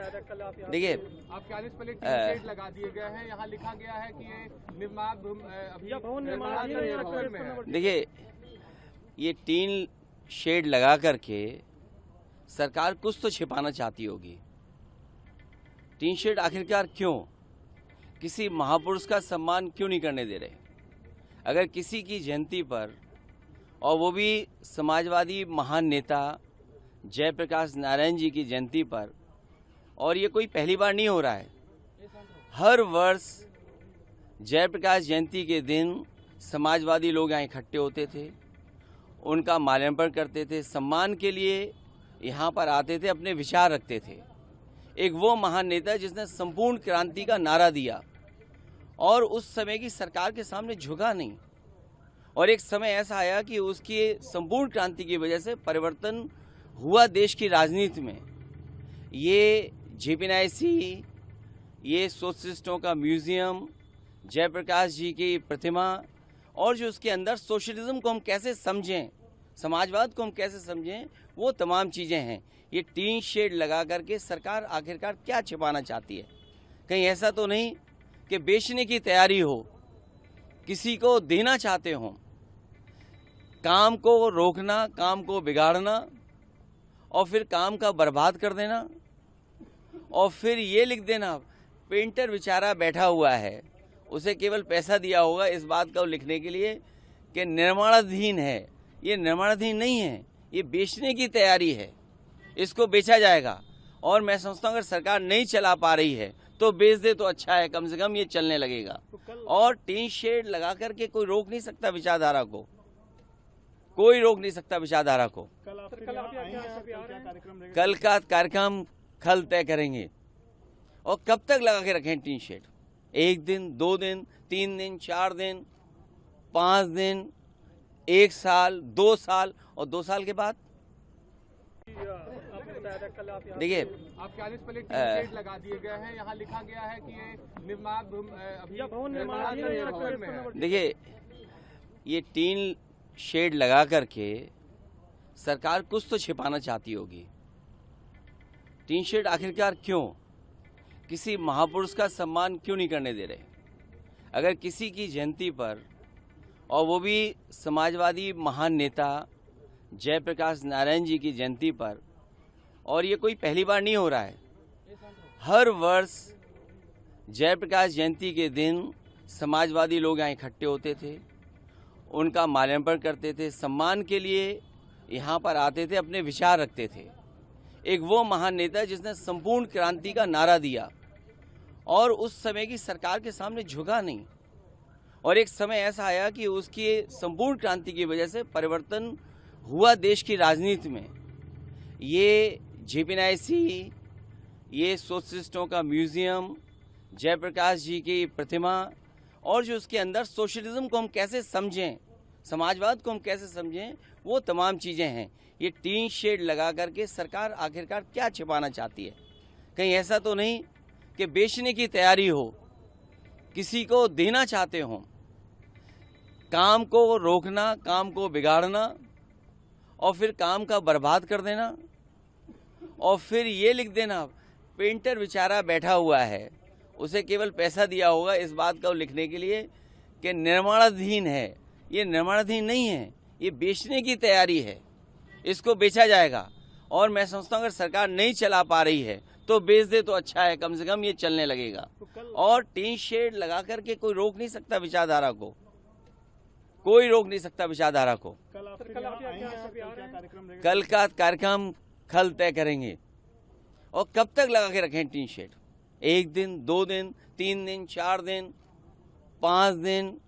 देखिए, आप 40 plate shade लगा दिए गए हैं। यहाँ लिखा गया है कि ये निर्माण में है। देखिए, ये टीन शेड लगा करके सरकार कुछ तो छिपाना चाहती होगी। टीन शेड आखिरकार क्यों? किसी महापुरुष का सम्मान क्यों नहीं करने दे रहे? अगर किसी की जयंती पर, और वो भी समाजवादी महान नेता जयप्रकाश नारायण जी की जयंती पर, और ये कोई पहली बार नहीं हो रहा है। हर वर्ष जयप्रकाश जयंती के दिन समाजवादी लोग यहाँ इकट्ठे होते थे, उनका माल्यार्पण करते थे, सम्मान के लिए यहाँ पर आते थे, अपने विचार रखते थे। एक वो महान नेता जिसने संपूर्ण क्रांति का नारा दिया और उस समय की सरकार के सामने झुका नहीं। और एक समय ऐसा आया कि उसकी संपूर्ण क्रांति की वजह से परिवर्तन हुआ देश की राजनीति में। ये जेपीएनआईसी, ये सोशलिस्टों का म्यूजियम, जयप्रकाश जी की प्रतिमा, और जो उसके अंदर सोशलिज्म को हम कैसे समझें, समाजवाद को हम कैसे समझें, वो तमाम चीज़ें हैं। ये टीन शेड लगा करके सरकार आखिरकार क्या छिपाना चाहती है? कहीं ऐसा तो नहीं कि बेचने की तैयारी हो, किसी को देना चाहते हो? काम को रोकना, काम को बिगाड़ना, और फिर काम का बर्बाद कर देना, और फिर ये लिख देना पेंटर बेचारा बैठा हुआ है, उसे केवल पैसा दिया होगा इस बात को लिखने के लिए कि निर्माणाधीन है। ये निर्माणाधीन नहीं है, ये बेचने की तैयारी है, इसको बेचा जाएगा। और मैं समझता हूँ अगर सरकार नहीं चला पा रही है तो बेच दे तो अच्छा है, कम से कम ये चलने लगेगा। और टीन शेड लगा करके कोई रोक नहीं सकता विचारधारा को, कोई रोक नहीं सकता विचारधारा को। कल का कार्यक्रम कल तय करेंगे। और कब तक लगा के रखें टीन शेड? 1 दिन, 2 दिन, 3 दिन, 4 दिन, 5 दिन, 1 साल, 2 साल, और 2 साल के बाद? देखिए, आप 40 प्लेट शेड लगा दिए गए हैं। यहाँ लिखा गया है कि ये निर्माण में है। देखिए, ये टीन शेड लगा करके सरकार कुछ तो छिपाना चाहती होगी। टीन शेड आखिरकार क्यों? किसी महापुरुष का सम्मान क्यों नहीं करने दे रहे? अगर किसी की जयंती पर, और वो भी समाजवादी महान नेता जयप्रकाश नारायण जी की जयंती पर, और ये कोई पहली बार नहीं हो रहा है। हर वर्ष जयप्रकाश जयंती के दिन समाजवादी लोग यहाँ इकट्ठे होते थे, उनका माल्यार्पण करते थे, सम्मान के लिए यहाँ पर आते थे, अपने विचार रखते थे। एक वो महान नेता जिसने संपूर्ण क्रांति का नारा दिया और उस समय की सरकार के सामने झुका नहीं। और एक समय ऐसा आया कि उसकी संपूर्ण क्रांति की वजह से परिवर्तन हुआ देश की राजनीति में। ये जेपीएनआईसी, ये सोशलिस्टों का म्यूजियम, जयप्रकाश जी की प्रतिमा, और जो उसके अंदर सोशलिज्म को हम कैसे समझें, समाजवाद को हम कैसे समझें, वो तमाम चीज़ें हैं। ये टीन शेड लगा करके सरकार आखिरकार क्या छिपाना चाहती है? कहीं ऐसा तो नहीं कि बेचने की तैयारी हो, किसी को देना चाहते हो? काम को रोकना, काम को बिगाड़ना, और फिर काम का बर्बाद कर देना, और फिर ये लिख देना पेंटर बेचारा बैठा हुआ है, उसे केवल पैसा दिया होगा इस बात को लिखने के लिए कि निर्माणाधीन है। ये निर्माणाधीन नहीं है, ये बेचने की तैयारी है, इसको बेचा जाएगा। और मैं समझता हूँ अगर सरकार नहीं चला पा रही है तो बेच दे तो अच्छा है, कम से कम ये चलने लगेगा। और टीन शेड लगा करके कोई रोक नहीं सकता विचारधारा को, कोई रोक नहीं सकता विचारधारा को। कल का कार्यक्रम कल तय करेंगे। और कब तक लगा के रखें टीन शेड? 1 दिन, 2 दिन, 3 दिन, 4 दिन, 5 दिन,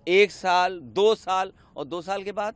1 साल, 2 साल, और 2 साल के बाद?